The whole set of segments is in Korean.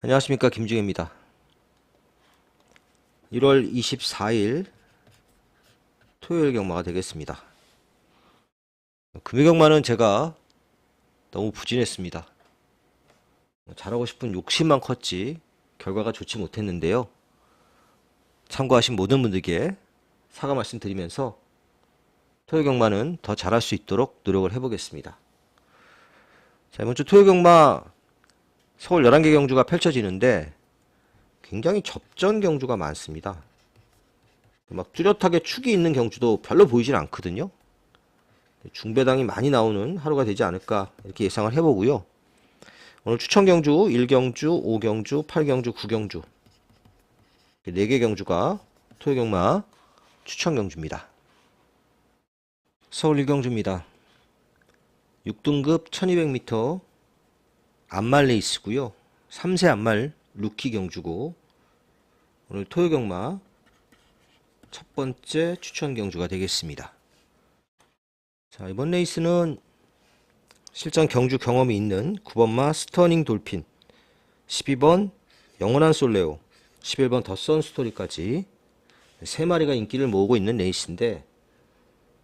안녕하십니까, 김중혜입니다. 1월 24일 토요일 경마가 되겠습니다. 금요 경마는 제가 너무 부진했습니다. 잘하고 싶은 욕심만 컸지 결과가 좋지 못했는데요. 참고하신 모든 분들께 사과 말씀드리면서 토요일 경마는 더 잘할 수 있도록 노력을 해보겠습니다. 자, 이번 주 토요일 경마 서울 11개 경주가 펼쳐지는데 굉장히 접전 경주가 많습니다. 막 뚜렷하게 축이 있는 경주도 별로 보이진 않거든요. 중배당이 많이 나오는 하루가 되지 않을까 이렇게 예상을 해보고요. 오늘 추천 경주 1경주, 5경주, 8경주, 9경주 4개 경주가 토요 경마 추천 경주입니다. 서울 1경주입니다. 6등급 1200m 안말 레이스고요. 3세 안말 루키 경주고 오늘 토요 경마 첫 번째 추천 경주가 되겠습니다. 자, 이번 레이스는 실전 경주 경험이 있는 9번마 스터닝 돌핀, 12번 영원한 솔레오, 11번 더 선 스토리까지 3마리가 인기를 모으고 있는 레이스인데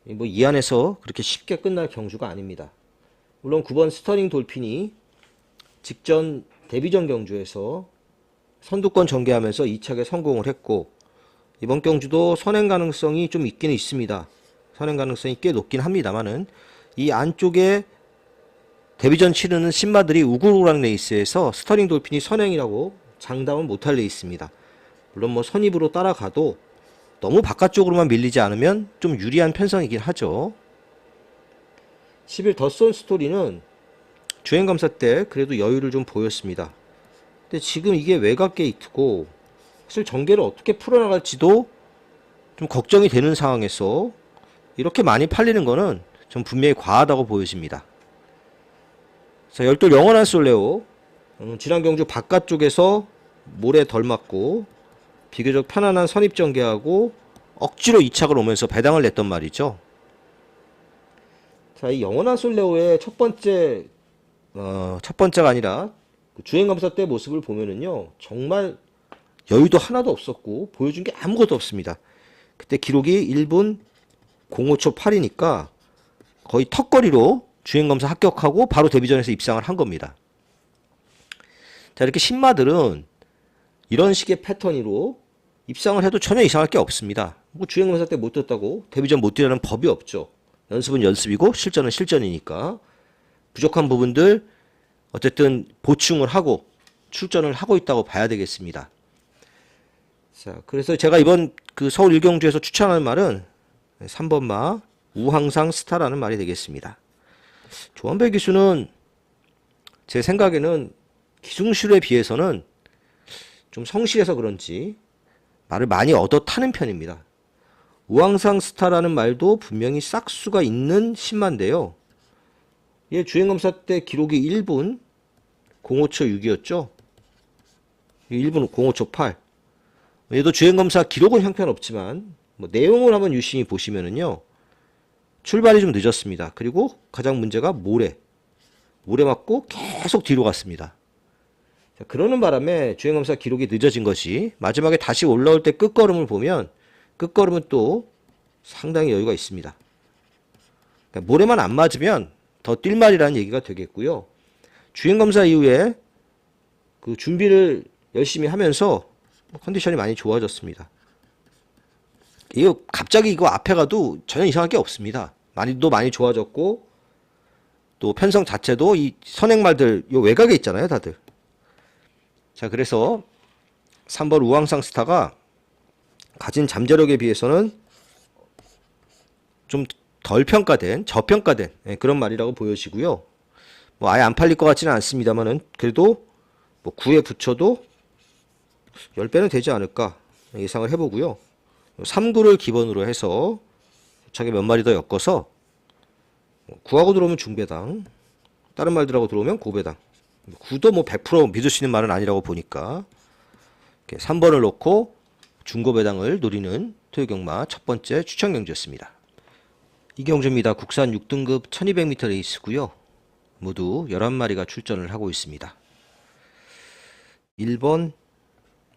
뭐 이 안에서 그렇게 쉽게 끝날 경주가 아닙니다. 물론 9번 스터닝 돌핀이 직전 데뷔전 경주에서 선두권 전개하면서 2착에 성공을 했고 이번 경주도 선행 가능성이 좀 있기는 있습니다. 선행 가능성이 꽤 높긴 합니다만은 이 안쪽에 데뷔전 치르는 신마들이 우글우글한 레이스에서 스터링 돌핀이 선행이라고 장담은 못할 레이스입니다. 물론 뭐 선입으로 따라가도 너무 바깥쪽으로만 밀리지 않으면 좀 유리한 편성이긴 하죠. 10일 더선 스토리는 주행검사 때 그래도 여유를 좀 보였습니다. 근데 지금 이게 외곽 게이트고 사실 전개를 어떻게 풀어나갈지도 좀 걱정이 되는 상황에서 이렇게 많이 팔리는 거는 좀 분명히 과하다고 보여집니다. 자, 열돌 영원한 솔레오 지난 경주 바깥쪽에서 모래 덜 맞고 비교적 편안한 선입 전개하고 억지로 2착을 오면서 배당을 냈던 말이죠. 자, 이 영원한 솔레오의 첫 번째가 아니라 주행검사 때 모습을 보면은요 정말 여유도 하나도 없었고 보여준 게 아무것도 없습니다. 그때 기록이 1분 05초 8이니까 거의 턱걸이로 주행검사 합격하고 바로 데뷔전에서 입상을 한 겁니다. 자, 이렇게 신마들은 이런 식의 패턴으로 입상을 해도 전혀 이상할 게 없습니다. 뭐 주행검사 때 못 떴다고 데뷔전 못 뛰라는 법이 없죠. 연습은 연습이고 실전은 실전이니까 부족한 부분들 어쨌든 보충을 하고 출전을 하고 있다고 봐야 되겠습니다. 자, 그래서 제가 이번 그 서울 1경주에서 추천하는 말은 3번마 우항상 스타라는 말이 되겠습니다. 조원배 기수는 제 생각에는 기승술에 비해서는 좀 성실해서 그런지 말을 많이 얻어 타는 편입니다. 우항상 스타라는 말도 분명히 싹수가 있는 신마인데요. 얘 주행검사 때 기록이 1분 05초 6이었죠. 1분 05초 8. 얘도 주행검사 기록은 형편없지만 뭐 내용을 한번 유심히 보시면은요. 출발이 좀 늦었습니다. 그리고 가장 문제가 모래 맞고 계속 뒤로 갔습니다. 자, 그러는 바람에 주행검사 기록이 늦어진 것이 마지막에 다시 올라올 때 끝걸음을 보면 끝걸음은 또 상당히 여유가 있습니다. 그러니까 모래만 안 맞으면 더 뛸 말이라는 얘기가 되겠고요. 주행검사 이후에 그 준비를 열심히 하면서 컨디션이 많이 좋아졌습니다. 이거 갑자기 이거 앞에 가도 전혀 이상할 게 없습니다. 많이 좋아졌고 또 편성 자체도 이 선행말들 요 외곽에 있잖아요, 다들. 자, 그래서 3번 우왕상 스타가 가진 잠재력에 비해서는 좀 덜 평가된, 저평가된 그런 말이라고 보여지고요. 뭐 아예 안 팔릴 것 같지는 않습니다만은 그래도 뭐 9에 붙여도 10배는 되지 않을까 예상을 해보고요. 3구를 기본으로 해서 차게 몇 마리 더 엮어서 9하고 들어오면 중배당, 다른 말들하고 들어오면 고배당. 9도 뭐 100% 믿을 수 있는 말은 아니라고 보니까 3번을 놓고 중고배당을 노리는 토요경마 첫 번째 추천 경주였습니다. 이 경주입니다. 국산 6등급 1200m 레이스고요. 모두 11마리가 출전을 하고 있습니다. 1번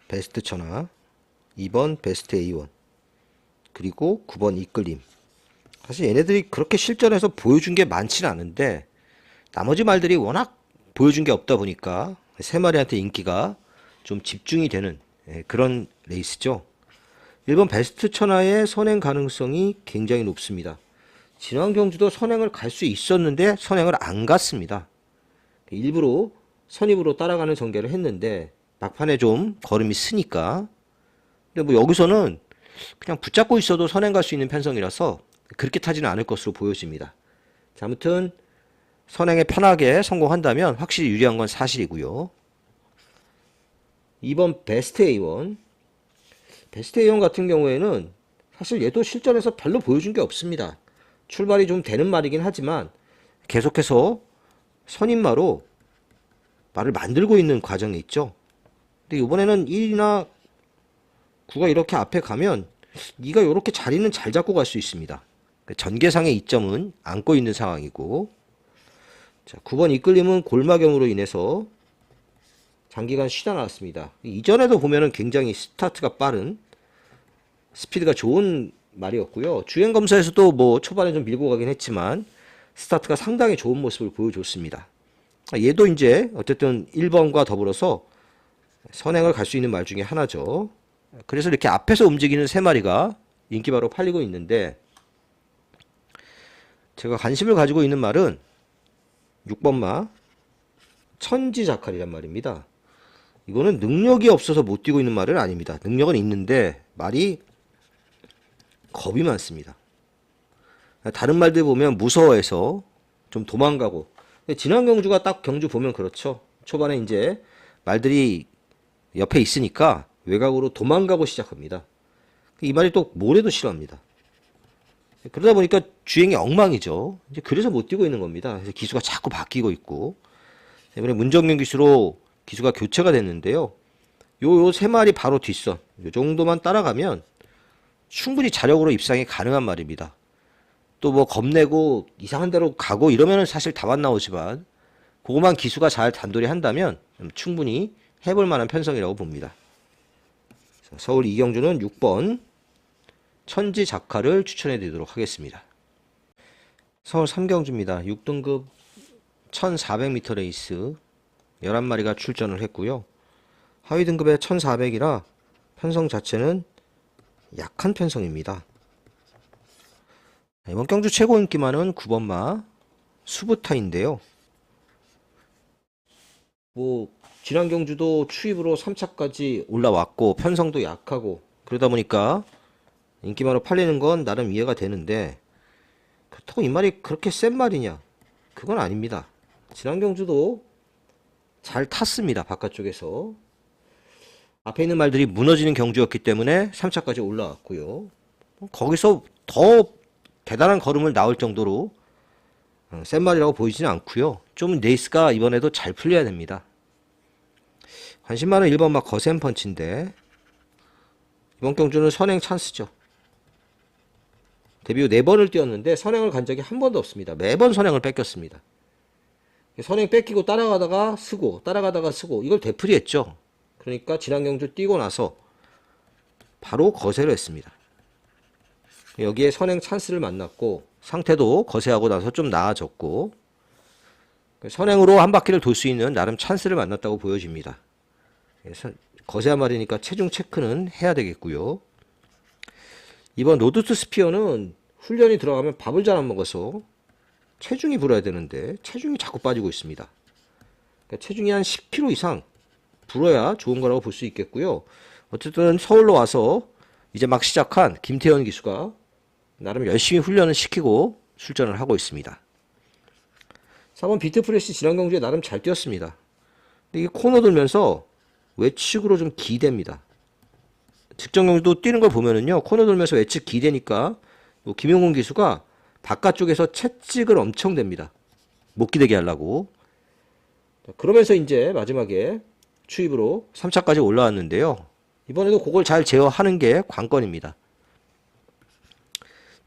베스트 천하, 2번 베스트 A1, 그리고 9번 이끌림. 사실 얘네들이 그렇게 실전에서 보여준 게 많지는 않은데 나머지 말들이 워낙 보여준 게 없다 보니까 세 마리한테 인기가 좀 집중이 되는 그런 레이스죠. 1번 베스트 천하의 선행 가능성이 굉장히 높습니다. 지난 경주도 선행을 갈 수 있었는데 선행을 안 갔습니다. 일부러 선입으로 따라가는 전개를 했는데 막판에 좀 걸음이 쓰니까. 근데 뭐 여기서는 그냥 붙잡고 있어도 선행 갈 수 있는 편성이라서 그렇게 타지는 않을 것으로 보여집니다. 자, 아무튼 선행에 편하게 성공한다면 확실히 유리한 건 사실이고요. 2번 베스트 A1. 베스트 A1 같은 경우에는 사실 얘도 실전에서 별로 보여준 게 없습니다. 출발이 좀 되는 말이긴 하지만 계속해서 선임마로 말을 만들고 있는 과정에 있죠. 근데 이번에는 1이나 9가 이렇게 앞에 가면 네가 이렇게 자리는 잘 잡고 갈 수 있습니다. 전개상의 이점은 안고 있는 상황이고, 자, 9번 이끌림은 골마경으로 인해서 장기간 쉬다 나왔습니다. 이전에도 보면은 굉장히 스타트가 빠른, 스피드가 좋은 말이었고요. 주행 검사에서도 뭐 초반에 좀 밀고 가긴 했지만 스타트가 상당히 좋은 모습을 보여줬습니다. 얘도 이제 어쨌든 1번과 더불어서 선행을 갈 수 있는 말 중에 하나죠. 그래서 이렇게 앞에서 움직이는 세 마리가 인기바로 팔리고 있는데, 제가 관심을 가지고 있는 말은 6번마 천지자칼이란 말입니다. 이거는 능력이 없어서 못 뛰고 있는 말은 아닙니다. 능력은 있는데 말이 겁이 많습니다. 다른 말들 보면 무서워해서 좀 도망가고, 지난 경주가 딱 경주 보면 그렇죠. 초반에 이제 말들이 옆에 있으니까 외곽으로 도망가고 시작합니다. 이 말이 또 모래도 싫어합니다. 그러다 보니까 주행이 엉망이죠. 이제 그래서 못 뛰고 있는 겁니다. 그래서 기수가 자꾸 바뀌고 있고, 이번에 문정균 기수로 기수가 교체가 됐는데요. 요 세 마리 바로 뒷선, 요 정도만 따라가면 충분히 자력으로 입상이 가능한 말입니다. 또 뭐 겁내고 이상한 데로 가고 이러면은 사실 답 안 나오지만 그거만 기수가 잘 단돌이 한다면 충분히 해볼 만한 편성이라고 봅니다. 서울 이경주는 6번 천지자칼을 추천해 드리도록 하겠습니다. 서울 3경주입니다. 6등급 1400m 레이스 11마리가 출전을 했고요. 하위 등급의 1400이라 편성 자체는 약한 편성입니다. 이번 경주 최고 인기만은 9번마 수부타인데요. 뭐 지난 경주도 추입으로 3차까지 올라왔고 편성도 약하고 그러다 보니까 인기마로 팔리는 건 나름 이해가 되는데, 그렇다고 이 말이 그렇게 센 말이냐? 그건 아닙니다. 지난 경주도 잘 탔습니다. 바깥쪽에서. 앞에 있는 말들이 무너지는 경주였기 때문에 3차까지 올라왔고요. 거기서 더 대단한 걸음을 나올 정도로 센 말이라고 보이지는 않고요. 좀 레이스가 이번에도 잘 풀려야 됩니다. 관심만은 1번 막 거센 펀치인데 이번 경주는 선행 찬스죠. 데뷔 후 4번을 뛰었는데 선행을 간 적이 한 번도 없습니다. 매번 선행을 뺏겼습니다. 선행 뺏기고 따라가다가 쓰고 따라가다가 쓰고 이걸 되풀이했죠. 그러니까 지난 경주 뛰고 나서 바로 거세를 했습니다. 여기에 선행 찬스를 만났고 상태도 거세하고 나서 좀 나아졌고 선행으로 한 바퀴를 돌 수 있는 나름 찬스를 만났다고 보여집니다. 그래서 거세한 말이니까 체중 체크는 해야 되겠고요. 이번 로드투 스피어는 훈련이 들어가면 밥을 잘 안 먹어서 체중이 불어야 되는데 체중이 자꾸 빠지고 있습니다. 그러니까 체중이 한 10kg 이상 불어야 좋은 거라고 볼 수 있겠고요. 어쨌든 서울로 와서 이제 막 시작한 김태현 기수가 나름 열심히 훈련을 시키고 출전을 하고 있습니다. 4번 비트프레시 지난 경주에 나름 잘 뛰었습니다. 근데 이게 코너 돌면서 외측으로 좀 기댑니다. 직전 경주도 뛰는 걸 보면은요, 코너 돌면서 외측 기대니까 김용훈 기수가 바깥쪽에서 채찍을 엄청 댑니다. 못 기대게 하려고. 그러면서 이제 마지막에 추입으로 3차까지 올라왔는데요. 이번에도 그걸 잘 제어하는 게 관건입니다.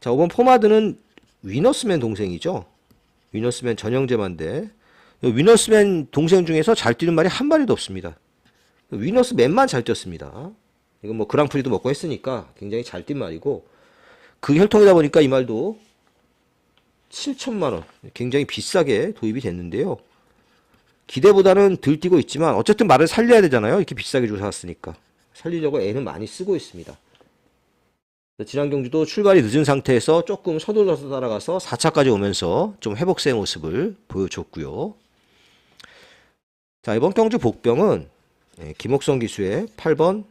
자, 5번 포마드는 위너스맨 동생이죠. 위너스맨 전형제만데 위너스맨 동생 중에서 잘 뛰는 말이 한 마리도 없습니다. 위너스 맨만 잘 뛰었습니다. 이건 뭐 그랑프리도 먹고 했으니까 굉장히 잘 뛴 말이고, 그 혈통이다 보니까 이 말도 7천만 원, 굉장히 비싸게 도입이 됐는데요. 기대보다는 덜 뛰고 있지만 어쨌든 말을 살려야 되잖아요. 이렇게 비싸게 주고 샀으니까. 살리려고 애는 많이 쓰고 있습니다. 지난 경주도 출발이 늦은 상태에서 조금 서둘러서 따라가서 4차까지 오면서 좀 회복세의 모습을 보여줬고요. 자, 이번 경주 복병은 김옥성 기수의 8번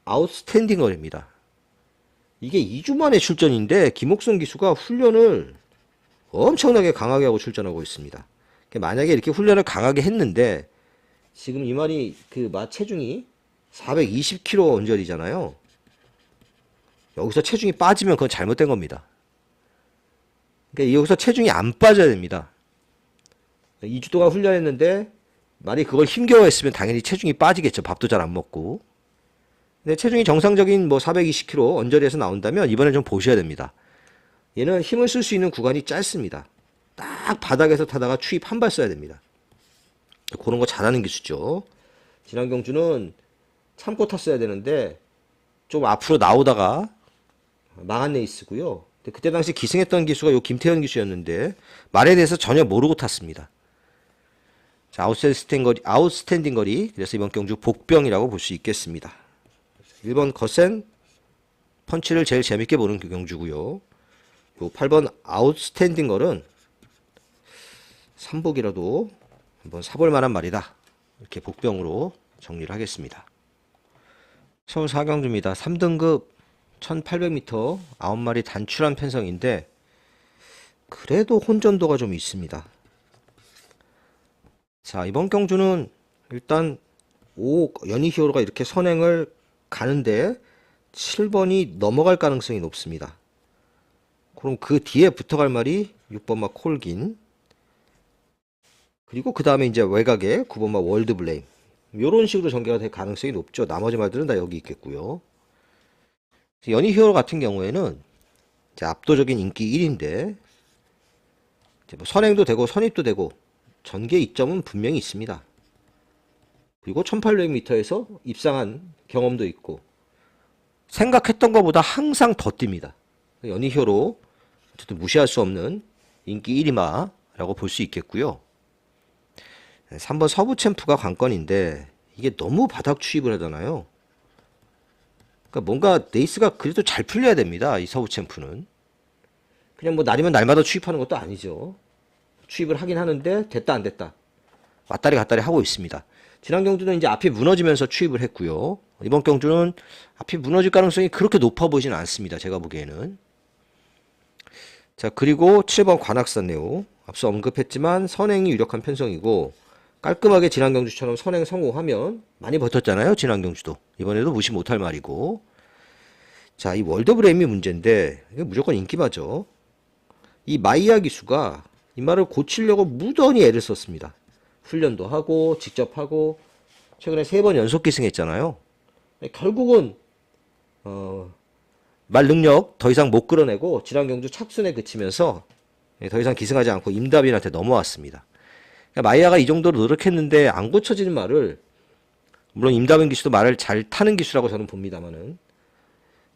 아웃스탠딩 걸입니다. 이게 2주 만에 출전인데 김옥성 기수가 훈련을 엄청나게 강하게 하고 출전하고 있습니다. 만약에 이렇게 훈련을 강하게 했는데 지금 이 말이 그 체중이 420kg 언저리잖아요. 여기서 체중이 빠지면 그건 잘못된 겁니다. 그러니까 여기서 체중이 안 빠져야 됩니다. 2주 동안 훈련했는데 만약에 그걸 힘겨워했으면 당연히 체중이 빠지겠죠. 밥도 잘 안 먹고. 근데 체중이 정상적인 420kg 언저리에서 나온다면 이번에 좀 보셔야 됩니다. 얘는 힘을 쓸 수 있는 구간이 짧습니다. 딱 바닥에서 타다가 추입 한 발 써야 됩니다. 그런 거 잘하는 기수죠. 지난 경주는 참고 탔어야 되는데 좀 앞으로 나오다가 망한 레이스고요. 그때 당시 기승했던 기수가 요 김태현 기수였는데 말에 대해서 전혀 모르고 탔습니다. 자, 아웃스탠딩 거리. 그래서 이번 경주 복병이라고 볼 수 있겠습니다. 1번 거센 펀치를 제일 재밌게 보는 경주고요. 요 8번 아웃스탠딩 걸은 삼복이라도 한번 사볼 만한 말이다. 이렇게 복병으로 정리를 하겠습니다. 서울 4경주입니다. 3등급 1800m 9마리 단출한 편성인데 그래도 혼전도가 좀 있습니다. 자, 이번 경주는 일단 5 연희 히어로가 이렇게 선행을 가는데 7번이 넘어갈 가능성이 높습니다. 그럼 그 뒤에 붙어갈 말이 6번마 콜긴, 그리고 그 다음에 이제 외곽에 9번마 월드블레임, 요런 식으로 전개가 될 가능성이 높죠. 나머지 말들은 다 여기 있겠고요. 연희 히어로 같은 경우에는 이제 압도적인 인기 1인데 선행도 되고 선입도 되고 전개 이점은 분명히 있습니다. 그리고 1800m에서 입상한 경험도 있고 생각했던 것보다 항상 더 뜁니다. 연희 히어로 어쨌든 무시할 수 없는 인기 1위마라고 볼 수 있겠고요. 3번 서부 챔프가 관건인데 이게 너무 바닥 추입을 하잖아요. 그러니까 뭔가 레이스가 그래도 잘 풀려야 됩니다. 이 서부 챔프는 그냥 날이면 날마다 추입하는 것도 아니죠. 추입을 하긴 하는데 됐다 안 됐다 왔다리 갔다리 하고 있습니다. 지난 경주는 이제 앞이 무너지면서 추입을 했고요. 이번 경주는 앞이 무너질 가능성이 그렇게 높아 보이지는 않습니다. 제가 보기에는. 자, 그리고 7번 관악산 네오. 앞서 언급했지만 선행이 유력한 편성이고 깔끔하게 지난 경주처럼 선행 성공하면 많이 버텼잖아요. 지난 경주도. 이번에도 무시 못할 말이고. 자, 이 월드브레임이 문제인데 이게 무조건 인기마죠. 이 마이야 기수가 이 말을 고치려고 무던히 애를 썼습니다. 훈련도 하고 직접 하고 최근에 3번 연속 기승했잖아요. 결국은 말 능력 더 이상 못 끌어내고 지난 경주 착순에 그치면서 더 이상 기승하지 않고 임다빈한테 넘어왔습니다. 그러니까 마이야가 이 정도로 노력했는데 안 고쳐지는 말을, 물론 임다빈 기수도 말을 잘 타는 기수라고 저는 봅니다만은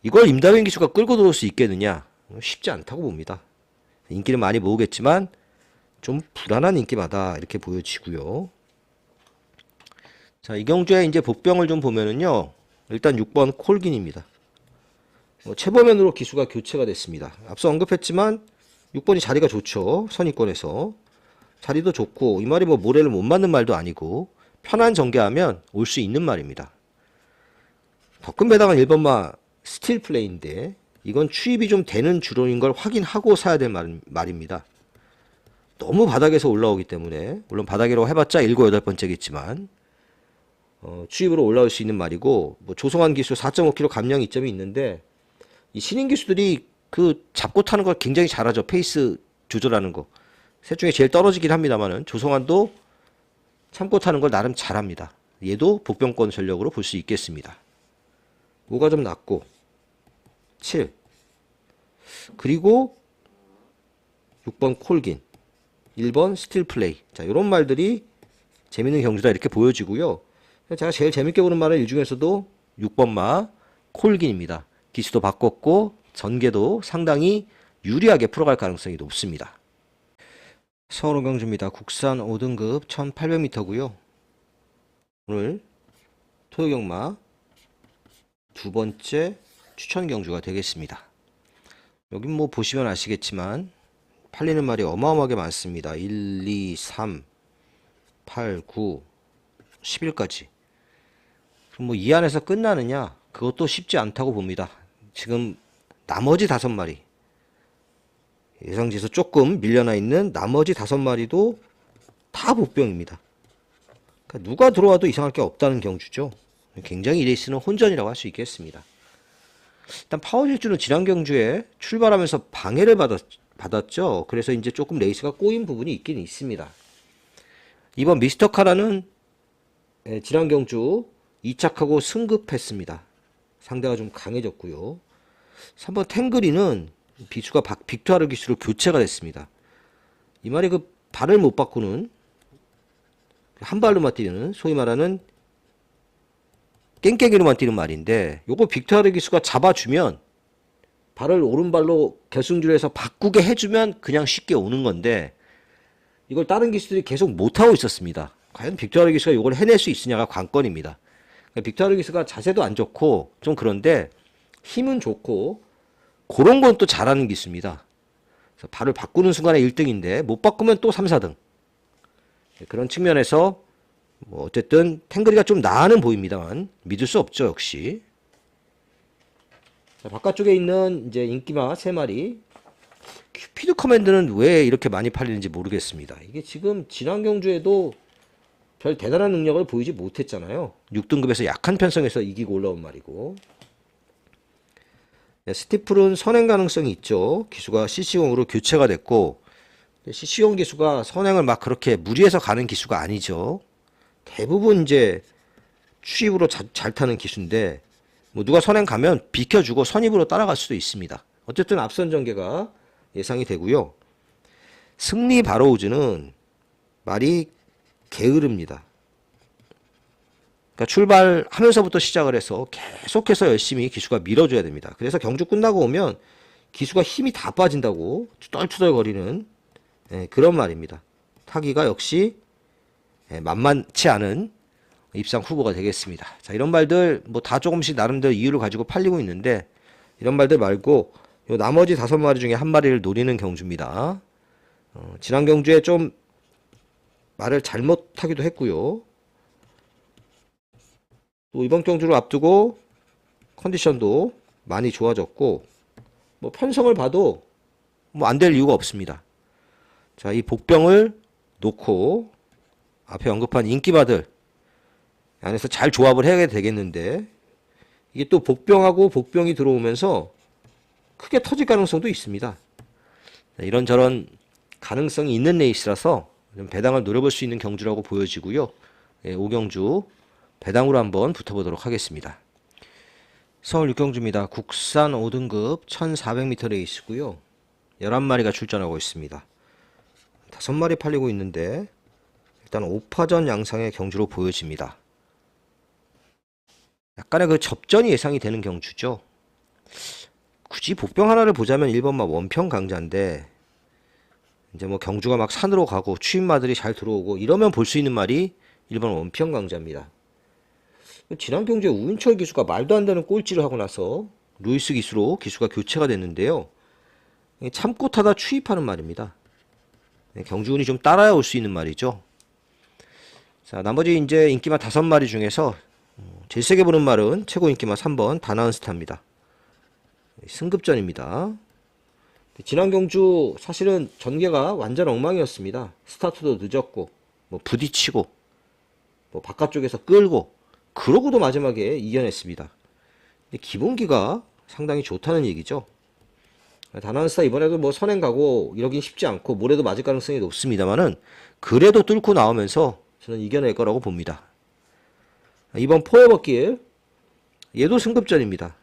이걸 임다빈 기수가 끌고 들어올 수 있겠느냐, 쉽지 않다고 봅니다. 인기는 많이 모으겠지만 좀 불안한 인기마다 이렇게 보여지고요. 자, 이 경주에 이제 복병을 좀 보면은요, 일단 6번 콜긴입니다. 최보면으로 기수가 교체가 됐습니다. 앞서 언급했지만 6번이 자리가 좋죠. 선입권에서 자리도 좋고 이 말이 모래를 못 맞는 말도 아니고 편한 전개하면 올 수 있는 말입니다. 덕금 배당은 1번마 스틸 플레이인데 이건 추입이 좀 되는 주론인 걸 확인하고 사야 될 말입니다. 너무 바닥에서 올라오기 때문에, 물론 바닥이라고 해봤자 7, 8번째겠지만 추입으로 올라올 수 있는 말이고, 조성환 기수 4.5kg 감량 이점이 있는데 이 신인 기수들이 그 잡고 타는 걸 굉장히 잘하죠. 페이스 조절하는 거. 셋 중에 제일 떨어지긴 합니다만은 조성환도 참고 타는 걸 나름 잘합니다. 얘도 복병권 전력으로 볼 수 있겠습니다. 5가 좀 낮고 7, 그리고 6번 콜긴, 1번 스틸 플레이. 자, 이런 말들이 재밌는 경주다 이렇게 보여지고요. 제가 제일 재밌게 보는 말은 이 중에서도 6번 마 콜긴입니다. 기수도 바꿨고 전개도 상당히 유리하게 풀어갈 가능성이 높습니다. 서울경주입니다. 국산 5등급 1800m고요. 오늘 토요경마 두 번째 추천 경주가 되겠습니다. 여긴 뭐 보시면 아시겠지만 팔리는 말이 어마어마하게 많습니다. 1, 2, 3, 8, 9, 11까지. 그럼 뭐 이 안에서 끝나느냐? 그것도 쉽지 않다고 봅니다. 지금 나머지 5마리, 예상지에서 조금 밀려나 있는 나머지 5마리도 다 복병입니다. 그러니까 누가 들어와도 이상할 게 없다는 경주죠. 굉장히 이 레이스는 혼전이라고 할 수 있겠습니다. 일단 파워질주는 지난 경주에 출발하면서 방해를 받았죠. 그래서 이제 조금 레이스가 꼬인 부분이 있긴 있습니다. 이번 미스터 카라는 지난 경주 2착하고 승급했습니다. 상대가 좀 강해졌고요. 3번 탱그리는 비수가 빅투아르 기수로 교체가 됐습니다. 이 말이 그 발을 못 바꾸는 한 발로만 뛰는 소위 말하는 깽깽이로만 뛰는 말인데 요거 빅투아르 기수가 잡아주면 발을 오른발로 결승줄에서 바꾸게 해주면 그냥 쉽게 오는 건데 이걸 다른 기수들이 계속 못하고 있었습니다. 과연 빅투아르 기수가 이걸 해낼 수 있으냐가 관건입니다. 그러니까 빅투아르 기수가 자세도 안 좋고 좀 그런데 힘은 좋고 그런 건 또 잘하는 기수입니다. 그래서 발을 바꾸는 순간에 1등인데 못 바꾸면 또 3, 4등. 그런 측면에서 뭐 어쨌든 탱그리가 좀 나아는 보입니다만 믿을 수 없죠 역시. 자, 바깥쪽에 있는 이제 인기마 3마리. 큐피드 커맨드는 왜 이렇게 많이 팔리는지 모르겠습니다. 이게 지금 지난 경주에도 별 대단한 능력을 보이지 못했잖아요. 6등급에서 약한 편성에서 이기고 올라온 말이고. 네, 스티플은 선행 가능성이 있죠. 기수가 CC0으로 교체가 됐고 CC0 기수가 선행을 막 그렇게 무리해서 가는 기수가 아니죠. 대부분 이제 추입으로 잘 타는 기수인데 뭐 누가 선행 가면 비켜주고 선입으로 따라갈 수도 있습니다. 어쨌든 앞선 전개가 예상이 되고요. 승리 바로우즈는 말이 게으릅니다. 그러니까 출발하면서부터 시작을 해서 계속해서 열심히 기수가 밀어줘야 됩니다. 그래서 경주 끝나고 오면 기수가 힘이 다 빠진다고 투덜투덜거리는 그런 말입니다. 타기가 역시 만만치 않은 입상 후보가 되겠습니다. 자, 이런 말들 뭐 다 조금씩 나름대로 이유를 가지고 팔리고 있는데 이런 말들 말고 요 나머지 5마리 중에 한 마리를 노리는 경주입니다. 지난 경주에 좀 말을 잘못하기도 했고요. 또 이번 경주를 앞두고 컨디션도 많이 좋아졌고 뭐 편성을 봐도 뭐 안 될 이유가 없습니다. 자, 이 복병을 놓고 앞에 언급한 인기마들 안에서 잘 조합을 해야 되겠는데 이게 또 복병하고 복병이 들어오면서 크게 터질 가능성도 있습니다. 이런저런 가능성이 있는 레이스라서 좀 배당을 노려볼 수 있는 경주라고 보여지고요. 5경주 배당으로 한번 붙어보도록 하겠습니다. 서울 6경주입니다. 국산 5등급 1400m 레이스고요. 11마리가 출전하고 있습니다. 5마리 팔리고 있는데 일단 5파전 양상의 경주로 보여집니다. 약간의 그 접전이 예상이 되는 경주죠. 굳이 복병 하나를 보자면 1번마 원평 강자인데 이제 뭐 경주가 막 산으로 가고 추임마들이 잘 들어오고 이러면 볼 수 있는 말이 1번 원평 강자입니다. 지난 경주에 우인철 기수가 말도 안 되는 꼴찌를 하고 나서 루이스 기수로 기수가 교체가 됐는데요. 참고 타다 추입하는 말입니다. 경주운이 좀 따라야 올 수 있는 말이죠. 자, 나머지 이제 인기마 5마리 중에서 제일 세게 보는 말은 최고 인기마 3번 다나은스타입니다. 승급전입니다. 지난 경주 사실은 전개가 완전 엉망이었습니다. 스타트도 늦었고 뭐 부딪히고 뭐 바깥쪽에서 끌고 그러고도 마지막에 이겨냈습니다. 근데 기본기가 상당히 좋다는 얘기죠. 다나은스타 이번에도 뭐 선행 가고 이러긴 쉽지 않고 모레도 맞을 가능성이 높습니다만은 그래도 뚫고 나오면서 저는 이겨낼 거라고 봅니다. 이번 포에버길 얘도 승급전입니다.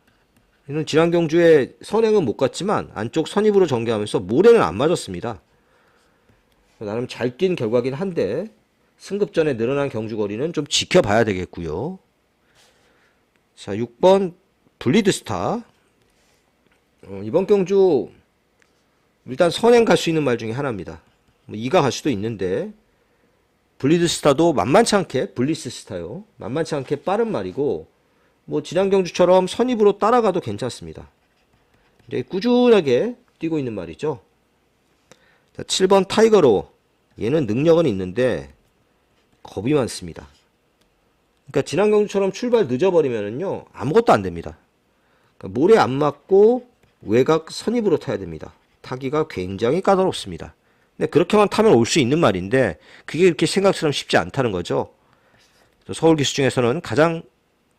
이는 지난 경주에 선행은 못 갔지만 안쪽 선입으로 전개하면서 모래는 안 맞았습니다. 나름 잘 뛴 결과긴 한데 승급 전에 늘어난 경주 거리는 좀 지켜봐야 되겠고요. 자, 6번 블리드스타. 이번 경주 일단 선행 갈 수 있는 말 중에 하나입니다. 뭐 2가 갈 수도 있는데 블리드스타도 만만치 않게 블리스스타요. 만만치 않게 빠른 말이고 뭐 지난 경주처럼 선입으로 따라가도 괜찮습니다. 이제 꾸준하게 뛰고 있는 말이죠. 자, 7번 타이거로. 얘는 능력은 있는데 겁이 많습니다. 그러니까 지난 경주처럼 출발 늦어버리면은요 아무것도 안 됩니다. 그러니까 모래 안 맞고 외곽 선입으로 타야 됩니다. 타기가 굉장히 까다롭습니다. 근데 그렇게만 타면 올 수 있는 말인데 그게 그렇게 생각처럼 쉽지 않다는 거죠. 서울 기수 중에서는 가장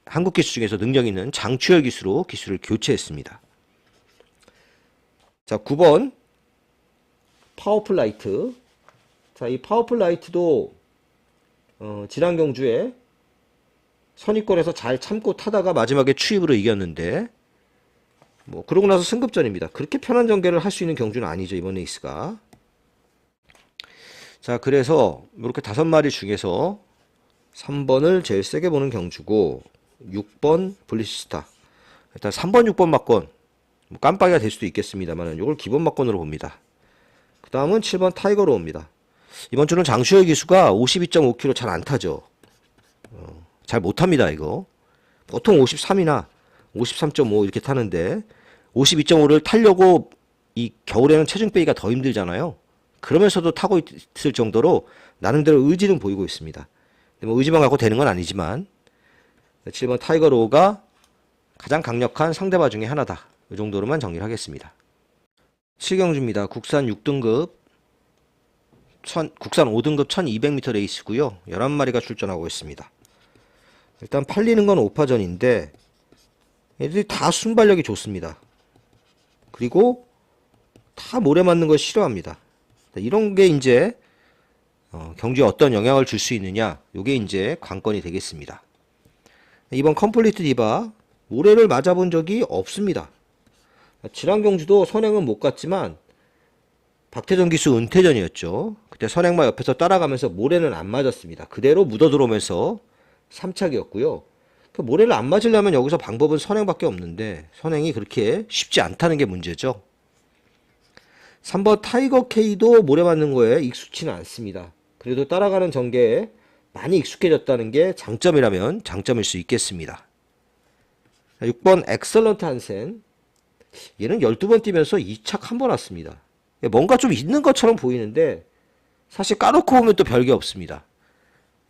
한국 기수 중에서 능력 있는 장추열 기수로 기수를 교체했습니다. 자, 9번 파워풀 라이트. 자, 이 파워풀 라이트도 지난 경주에 선입권에서 잘 참고 타다가 마지막에 추입으로 이겼는데 뭐 그러고 나서 승급전입니다. 그렇게 편한 전개를 할 수 있는 경주는 아니죠, 이번 레이스가. 자, 그래서 이렇게 5마리 중에서 3번을 제일 세게 보는 경주고 6번 블리스타. 일단 3번, 6번 막권 뭐 깜빡이가 될 수도 있겠습니다만 이걸 기본 막권으로 봅니다. 그 다음은 7번 타이거로 옵니다. 이번 주는 장수열 기수가 52.5km 잘 안 타죠. 잘 못합니다 이거. 보통 53이나 53.5 이렇게 타는데 52.5를 타려고 이 겨울에는 체중 빼기가 더 힘들잖아요. 그러면서도 타고 있을 정도로 나름대로 의지는 보이고 있습니다. 뭐 의지만 갖고 되는 건 아니지만 7번 타이거로우가 가장 강력한 상대바 중에 하나다. 이 정도로만 정리를 하겠습니다. 7경주입니다. 국산 6등급 국산 5등급 1200m 레이스고요. 11마리가 출전하고 있습니다. 일단 팔리는 건 5파전인데 애들이 다 순발력이 좋습니다. 그리고 다 모래 맞는 걸 싫어합니다. 이런 게 이제 경주에 어떤 영향을 줄 수 있느냐, 요게 이제 관건이 되겠습니다. 이번 컴플리트 디바 모래를 맞아본 적이 없습니다. 지난 경주도 선행은 못 갔지만 박태정 기수 은퇴전이었죠. 그때 선행마 옆에서 따라가면서 모래는 안 맞았습니다. 그대로 묻어 들어오면서 3착이었고요. 그 모래를 안 맞으려면 여기서 방법은 선행밖에 없는데 선행이 그렇게 쉽지 않다는 게 문제죠. 3번 타이거 K도 모래 맞는 거에 익숙치는 않습니다. 그래도 따라가는 전개에 많이 익숙해졌다는 게 장점이라면 장점일 수 있겠습니다. 6번 엑설런트 한센. 얘는 12번 뛰면서 2착 한 번 왔습니다. 뭔가 좀 있는 것처럼 보이는데 사실 까놓고 보면 또 별게 없습니다.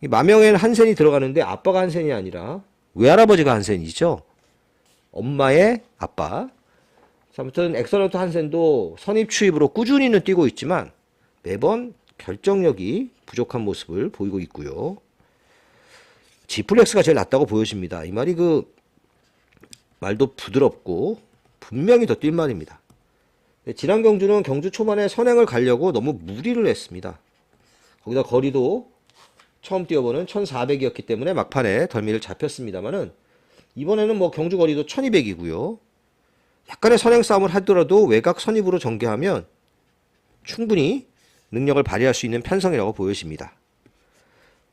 마명에는 한센이 들어가는데 아빠가 한센이 아니라 외할아버지가 한센이죠. 엄마의 아빠. 아무튼 엑설런트 한센도 선입 추입으로 꾸준히는 뛰고 있지만 매번 결정력이 부족한 모습을 보이고 있고요. 지플렉스가 제일 낫다고 보여집니다. 이 말이 말도 부드럽고 분명히 더 뛸 말입니다. 지난 경주는 경주 초반에 선행을 가려고 너무 무리를 했습니다. 거기다 거리도 처음 뛰어보는 1400이었기 때문에 막판에 덜미를 잡혔습니다만은 이번에는 뭐 경주 거리도 1200이고요. 약간의 선행 싸움을 하더라도 외곽 선입으로 전개하면 충분히 능력을 발휘할 수 있는 편성이라고 보여집니다.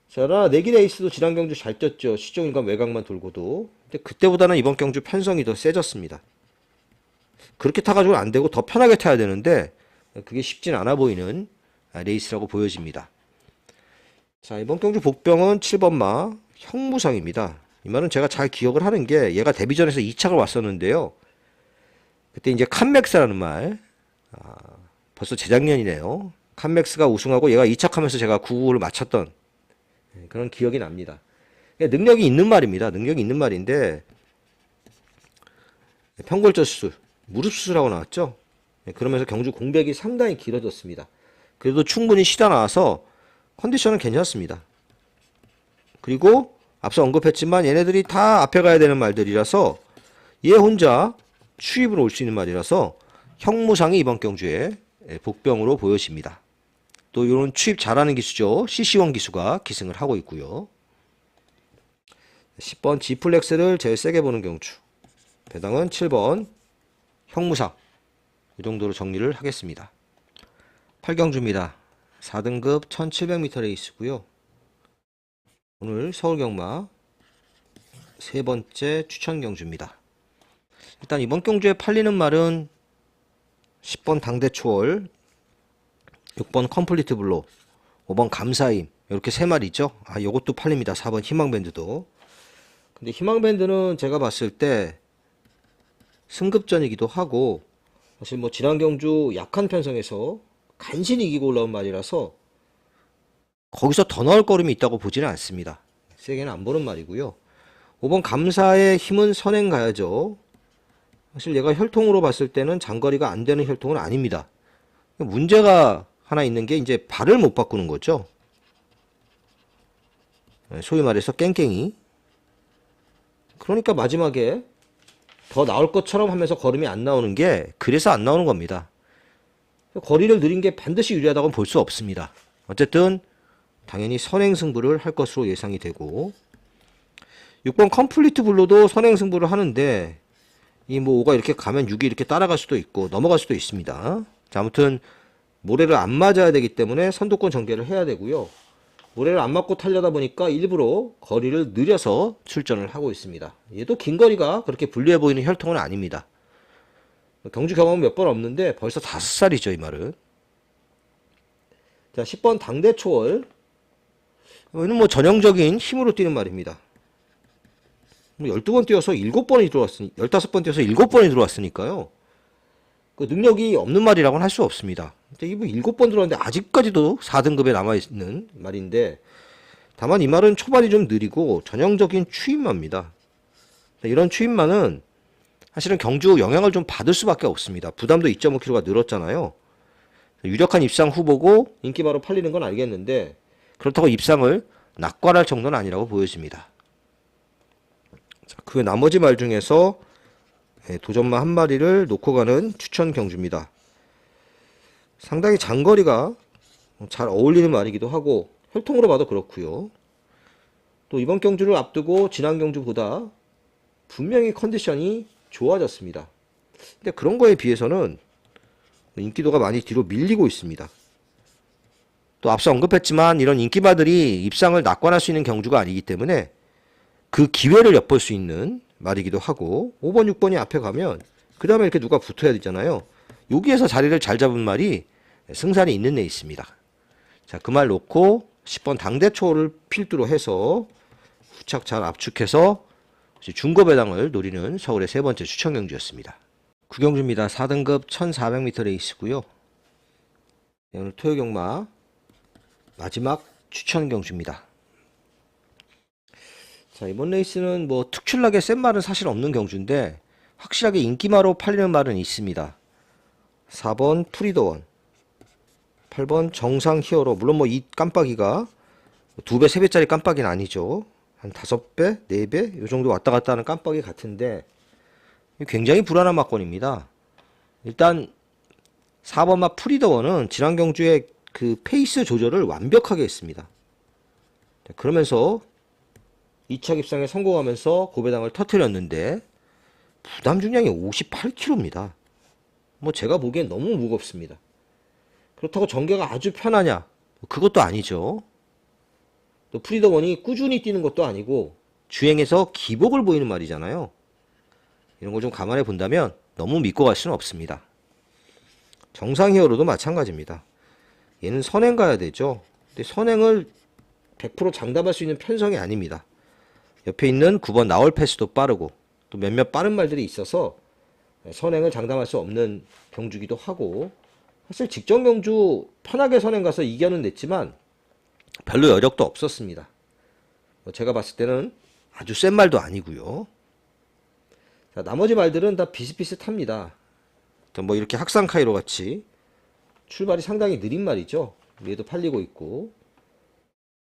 자, 내기 레이스도 지난 경주 잘 뛰었죠. 시종일관 외곽만 돌고도. 근데 그때보다는 이번 경주 편성이 더 세졌습니다. 그렇게 타가지고는 안 되고 더 편하게 타야 되는데 그게 쉽진 않아 보이는 레이스라고 보여집니다. 자, 이번 경주 복병은 7번마 형무상입니다. 이 말은 제가 잘 기억을 하는 게 얘가 데뷔전에서 2착을 왔었는데요. 그때 이제 칸맥스라는 말, 벌써 재작년이네요. 칸맥스가 우승하고 얘가 2착하면서 제가 9구를 맞췄던 그런 기억이 납니다. 능력이 있는 말입니다. 능력이 있는 말인데 평골절 수술, 무릎 수술하고 나왔죠. 그러면서 경주 공백이 상당히 길어졌습니다. 그래도 충분히 쉬다 나와서 컨디션은 괜찮습니다. 그리고 앞서 언급했지만 얘네들이 다 앞에 가야 되는 말들이라서 얘 혼자 추입으로 올 수 있는 말이라서 형무상이 이번 경주에 복병으로 보여집니다. 또 이런 추입 잘하는 기수죠. CC1 기수가 기승을 하고 있고요. 10번 G플렉스를 제일 세게 보는 경주. 배당은 7번 형무상. 이 정도로 정리를 하겠습니다. 8경주입니다. 4등급 1700m 레이스고요. 오늘 서울경마 세 번째 추천 경주입니다. 일단 이번 경주에 팔리는 말은 10번 당대초월, 6번 컴플리트 블로, 5번 감사임 이렇게 세 마리죠. 요것도 팔립니다. 4번 희망밴드도. 근데 희망밴드는 제가 봤을 때 승급전이기도 하고, 사실 뭐 지난 경주 약한 편성에서 간신히 이기고 올라온 말이라서 거기서 더 나올 거름이 있다고 보지는 않습니다. 세게는 안 보는 말이고요. 5번 감사의 힘은 선행 가야죠. 사실 얘가 혈통으로 봤을 때는 장거리가 안 되는 혈통은 아닙니다. 문제가 하나 있는 게 이제 발을 못 바꾸는 거죠. 소위 말해서 깽깽이. 그러니까 마지막에 더 나올 것처럼 하면서 걸음이 안 나오는 게 그래서 안 나오는 겁니다. 거리를 느린 게 반드시 유리하다고는 볼 수 없습니다. 어쨌든 당연히 선행 승부를 할 것으로 예상이 되고, 6번 컴플리트 블루도 선행 승부를 하는데 이 뭐 5가 이렇게 가면 6이 이렇게 따라갈 수도 있고 넘어갈 수도 있습니다. 자, 아무튼 모래를 안 맞아야 되기 때문에 선두권 전개를 해야 되고요. 모래를 안 맞고 타려다 보니까 일부러 거리를 느려서 출전을 하고 있습니다. 얘도 긴 거리가 그렇게 불리해 보이는 혈통은 아닙니다. 경주 경험은 몇 번 없는데 벌써 5살이죠, 이 말은. 자, 10번 당대초월. 얘는 뭐 전형적인 힘으로 뛰는 말입니다. 12번 뛰어서 7번이 들어왔으니, 15번 뛰어서 7번이 들어왔으니까요. 그 능력이 없는 말이라고는 할 수 없습니다. 근데 이분 7번 들어왔는데 아직까지도 4등급에 남아있는 말인데, 다만 이 말은 초반이 좀 느리고 전형적인 추임마입니다. 이런 추임마는 사실은 경주 영향을 좀 받을 수밖에 없습니다. 부담도 2.5kg가 늘었잖아요. 유력한 입상 후보고 인기 바로 팔리는 건 알겠는데, 그렇다고 입상을 낙관할 정도는 아니라고 보여집니다. 자, 그 나머지 말 중에서 도전마 한 마리를 놓고 가는 추천 경주입니다. 상당히 장거리가 잘 어울리는 말이기도 하고 혈통으로 봐도 그렇고요. 또 이번 경주를 앞두고 지난 경주보다 분명히 컨디션이 좋아졌습니다. 근데 그런 거에 비해서는 인기도가 많이 뒤로 밀리고 있습니다. 또 앞서 언급했지만 이런 인기마들이 입상을 낙관할 수 있는 경주가 아니기 때문에 그 기회를 엿볼 수 있는 말이기도 하고, 5번, 6번이 앞에 가면 그 다음에 이렇게 누가 붙어야 되잖아요. 여기에서 자리를 잘 잡은 말이 승산이 있는 애 있습니다. 자, 그 말 놓고 10번 당대초를 필두로 해서 후착 잘 압축해서 중거 배당을 노리는 서울의 세 번째 추천 경주였습니다. 9경주입니다. 4등급 1400m 레이스고요. 오늘 토요경마 마지막 추천 경주입니다. 자, 이번 레이스는 뭐 특출나게 센 말은 사실 없는 경주인데 확실하게 인기마로 팔리는 말은 있습니다. 4번 프리더원, 8번 정상 히어로. 물론 뭐 이 깜빡이가 2배, 3배짜리 깜빡이는 아니죠. 한 5배, 4배 요 정도 왔다 갔다 하는 깜빡이 같은데 굉장히 불안한 막권입니다. 일단 4번마 프리더원은 지난 경주에 그 페이스 조절을 완벽하게 했습니다. 그러면서 2차 입상에 성공하면서 고배당을 터뜨렸는데 부담 중량이 58kg입니다. 뭐 제가 보기엔 너무 무겁습니다. 그렇다고 전개가 아주 편하냐? 그것도 아니죠. 또 프리더원이 꾸준히 뛰는 것도 아니고 주행에서 기복을 보이는 말이잖아요. 이런 걸 좀 감안해 본다면 너무 믿고 갈 수는 없습니다. 정상 히어로도 마찬가지입니다. 얘는 선행 가야 되죠. 근데 선행을 100% 장담할 수 있는 편성이 아닙니다. 옆에 있는 9번 나올 패스도 빠르고 또 몇몇 빠른 말들이 있어서 선행을 장담할 수 없는 경주기도 하고, 사실 직전 경주 편하게 선행 가서 이겨는 냈지만 별로 여력도 없었습니다. 제가 봤을 때는 아주 센 말도 아니고요. 자, 나머지 말들은 다 비슷비슷합니다. 뭐 이렇게 학상 카이로 같이 출발이 상당히 느린 말이죠. 얘도 팔리고 있고,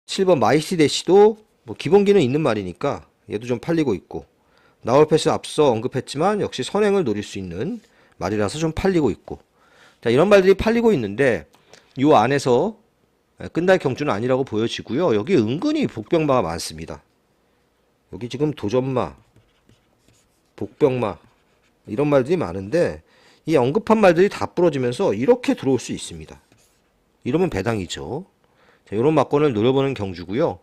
7번 마이시 대시도 뭐 기본기는 있는 말이니까 얘도 좀 팔리고 있고, 나올 패스 앞서 언급했지만 역시 선행을 노릴 수 있는 말이라서 좀 팔리고 있고. 자, 이런 말들이 팔리고 있는데 이 안에서 끝날 경주는 아니라고 보여지고요. 여기 은근히 복병마가 많습니다. 여기 지금 도전마, 복병마 이런 말들이 많은데 이 언급한 말들이 다 부러지면서 이렇게 들어올 수 있습니다. 이러면 배당이죠. 자, 이런 막권을 노려보는 경주고요.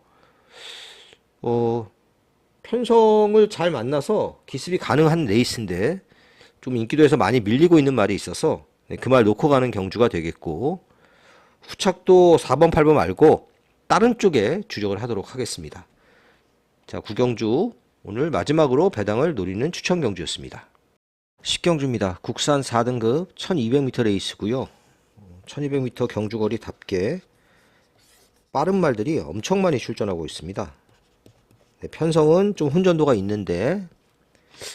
편성을 잘 만나서 기습이 가능한 레이스인데 좀 인기도에서 많이 밀리고 있는 말이 있어서 그 말 놓고 가는 경주가 되겠고, 후착도 4번, 8번 말고 다른 쪽에 주력을 하도록 하겠습니다. 자, 구경주 오늘 마지막으로 배당을 노리는 추천 경주였습니다. 10경주입니다. 국산 4등급 1200m 레이스고요. 1200m 경주거리답게 빠른 말들이 엄청 많이 출전하고 있습니다. 네, 편성은 좀 혼전도가 있는데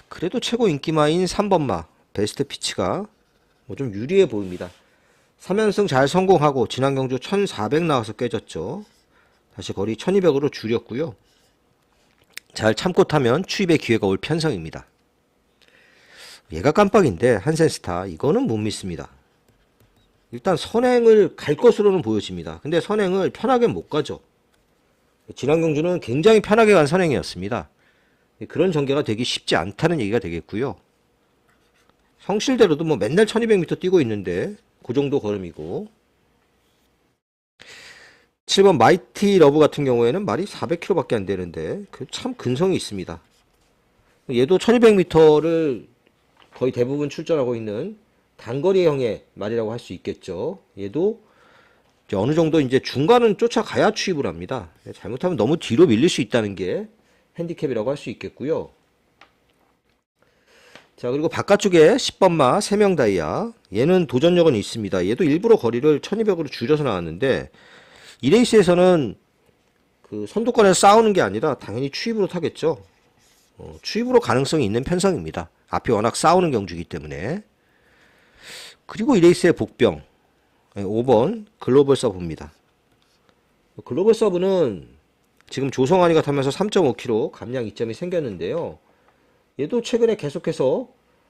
그래도 최고 인기마인 3번마 베스트 피치가 뭐 좀 유리해 보입니다. 3연승 잘 성공하고 지난 경주 1400 나와서 깨졌죠. 다시 거리 1200으로 줄였고요. 잘 참고 타면 추입의 기회가 올 편성입니다. 얘가 깜빡인데 한센스타 이거는 못 믿습니다. 일단 선행을 갈 것으로는 보여집니다. 근데 선행을 편하게 못 가죠. 지난 경주는 굉장히 편하게 간 선행이었습니다. 그런 전개가 되기 쉽지 않다는 얘기가 되겠고요. 성실대로도 뭐 맨날 1200m 뛰고 있는데 그 정도 걸음이고, 7번 마이티 러브 같은 경우에는 말이 400km밖에 안 되는데 그 참 근성이 있습니다. 얘도 1200m를 거의 대부분 출전하고 있는 단거리형의 말이라고 할 수 있겠죠. 얘도 이제 어느 정도 이제 중간은 쫓아가야 추입을 합니다. 잘못하면 너무 뒤로 밀릴 수 있다는 게 핸디캡이라고 할 수 있겠고요. 자, 그리고 바깥쪽에 10번마 3명 다이아, 얘는 도전력은 있습니다. 얘도 일부러 거리를 1200으로 줄여서 나왔는데 이 레이스에서는 그 선두권에서 싸우는 게 아니라 당연히 추입으로 타겠죠. 추입으로 가능성이 있는 편성입니다. 앞이 워낙 싸우는 경주이기 때문에. 그리고 이 레이스의 복병 5번 글로벌 서브입니다. 글로벌 서브는 지금 조성환이가 타면서 3.5km 감량 이점이 생겼는데요. 얘도 최근에 계속해서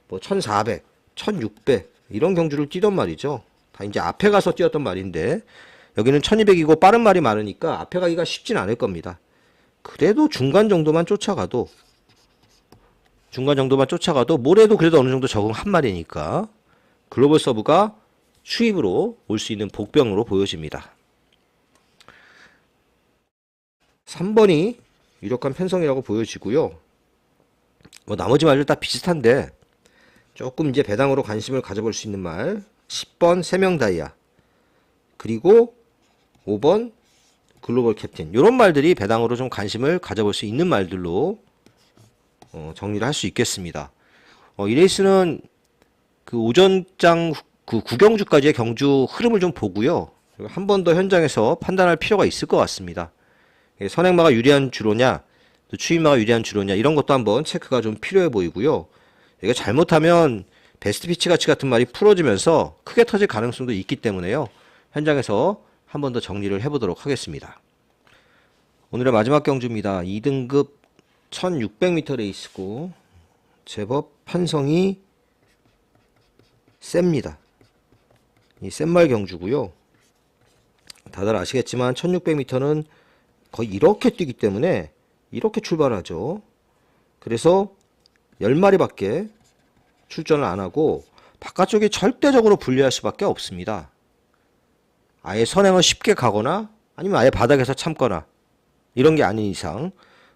뭐 1400, 1600 이런 경주를 뛰던 말이죠. 다 이제 앞에 가서 뛰었던 말인데 여기는 1200이고 빠른 말이 많으니까 앞에 가기가 쉽진 않을 겁니다. 그래도 중간 정도만 쫓아가도 모레도 그래도 어느 정도 적응한 말이니까 글로벌 서브가 추입으로 올 수 있는 복병으로 보여집니다. 3번이 유력한 편성이라고 보여지고요. 뭐 나머지 말들 다 비슷한데 조금 이제 배당으로 관심을 가져볼 수 있는 말 10번 3명 다이아, 그리고 5번 글로벌 캡틴, 이런 말들이 배당으로 좀 관심을 가져볼 수 있는 말들로 정리를 할 수 있겠습니다. 이 레이스는 그 오전장 그 구경주까지의 경주 흐름을 좀 보고요. 한 번 더 현장에서 판단할 필요가 있을 것 같습니다. 선행마가 유리한 주로냐, 또 추임마가 유리한 주로냐, 이런 것도 한번 체크가 좀 필요해 보이고요. 이게 잘못하면 베스트 피치 가치 같은 말이 풀어지면서 크게 터질 가능성도 있기 때문에요. 현장에서 한 번 더 정리를 해보도록 하겠습니다. 오늘의 마지막 경주입니다. 2등급 1600m 레이스고 제법 편성이 셉니다. 이 센말 경주고요. 다들 아시겠지만 1600m는 거의 이렇게 뛰기 때문에 이렇게 출발하죠. 그래서 10마리밖에 출전을 안 하고 바깥쪽이 절대적으로 불리할 수밖에 없습니다. 아예 선행을 쉽게 가거나 아니면 아예 바닥에서 참거나 이런 게 아닌 이상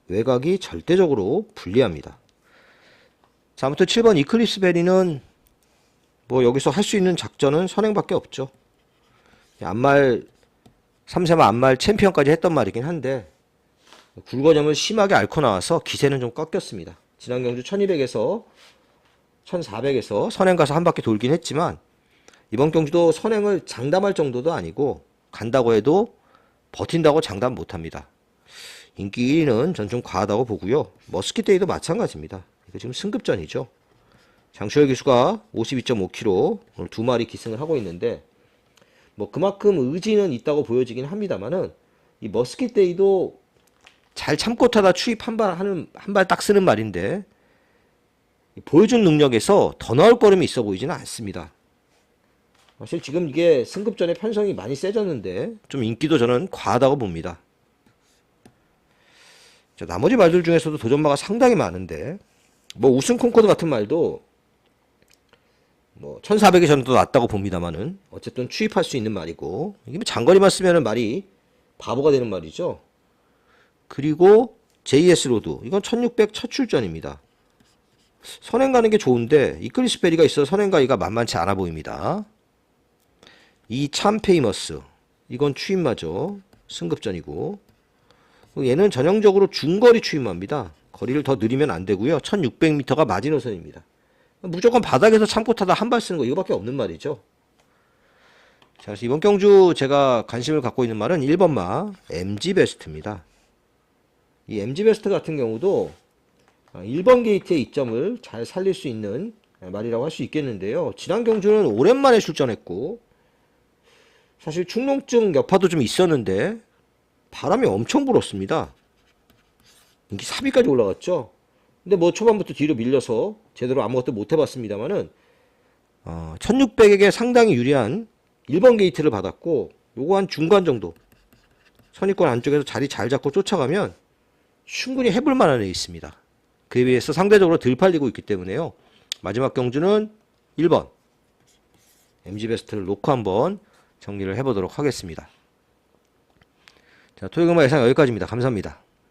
외곽이 절대적으로 불리합니다. 자, 아무튼 7번 이클립스 베리는 뭐 여기서 할 수 있는 작전은 선행밖에 없죠. 안말 3세마 안말 챔피언까지 했던 말이긴 한데 굴거점을 심하게 앓고 나와서 기세는 좀 꺾였습니다. 지난 경주 1200에서 1400에서 선행 가서 한 바퀴 돌긴 했지만 이번 경주도 선행을 장담할 정도도 아니고 간다고 해도 버틴다고 장담 못합니다. 인기 1위는 전 좀 과하다고 보고요. 머스킷데이도 마찬가지입니다. 이거 지금 승급전이죠. 장추열 기수가 52.5km 오늘 2마리 기승을 하고 있는데 뭐 그만큼 의지는 있다고 보여지긴 합니다만은 이 머스킷데이도 잘 참고 타다 추입 한 발 딱 쓰는 말인데 보여준 능력에서 더 나올 거름이 있어 보이지는 않습니다. 사실 지금 이게 승급전의 편성이 많이 세졌는데 좀 인기도 저는 과하다고 봅니다. 자, 나머지 말들 중에서도 도전마가 상당히 많은데 뭐 우승 콩코드 같은 말도 뭐 1400이 저는 더 낫다고 봅니다만은 어쨌든 추입할 수 있는 말이고 이게 장거리만 쓰면은 말이 바보가 되는 말이죠. 그리고 JS 로드 이건 1600 첫 출전입니다. 선행 가는 게 좋은데 이클리스 베리가 있어서 선행 가기가 만만치 않아 보입니다. 이 참 페이머스 이건 추임마죠. 승급전이고 얘는 전형적으로 중거리 추임마입니다. 거리를 더 느리면 안 되고요. 1600m가 마지노선입니다. 무조건 바닥에서 참고 타다 한 발 쓰는 거 이거밖에 없는 말이죠. 자, 그래서 이번 경주 제가 관심을 갖고 있는 말은 1번마 MG 베스트입니다. 이 MG 베스트 같은 경우도 1번 게이트의 이점을 잘 살릴 수 있는 말이라고 할 수 있겠는데요. 지난 경주는 오랜만에 출전했고 사실 축농증 여파도 좀 있었는데 바람이 엄청 불었습니다. 인기 4위까지 올라갔죠. 근데 뭐 초반부터 뒤로 밀려서 제대로 아무것도 못 해봤습니다만은 1600에게 상당히 유리한 1번 게이트를 받았고 요거 한 중간 정도 선입권 안쪽에서 자리 잘 잡고 쫓아가면 충분히 해볼 만한 애 있습니다. 그에 비해서 상대적으로 덜 팔리고 있기 때문에요. 마지막 경주는 1번 MG 베스트를 놓고 한번 정리를 해보도록 하겠습니다. 자, 토요일경마 예상 여기까지입니다. 감사합니다.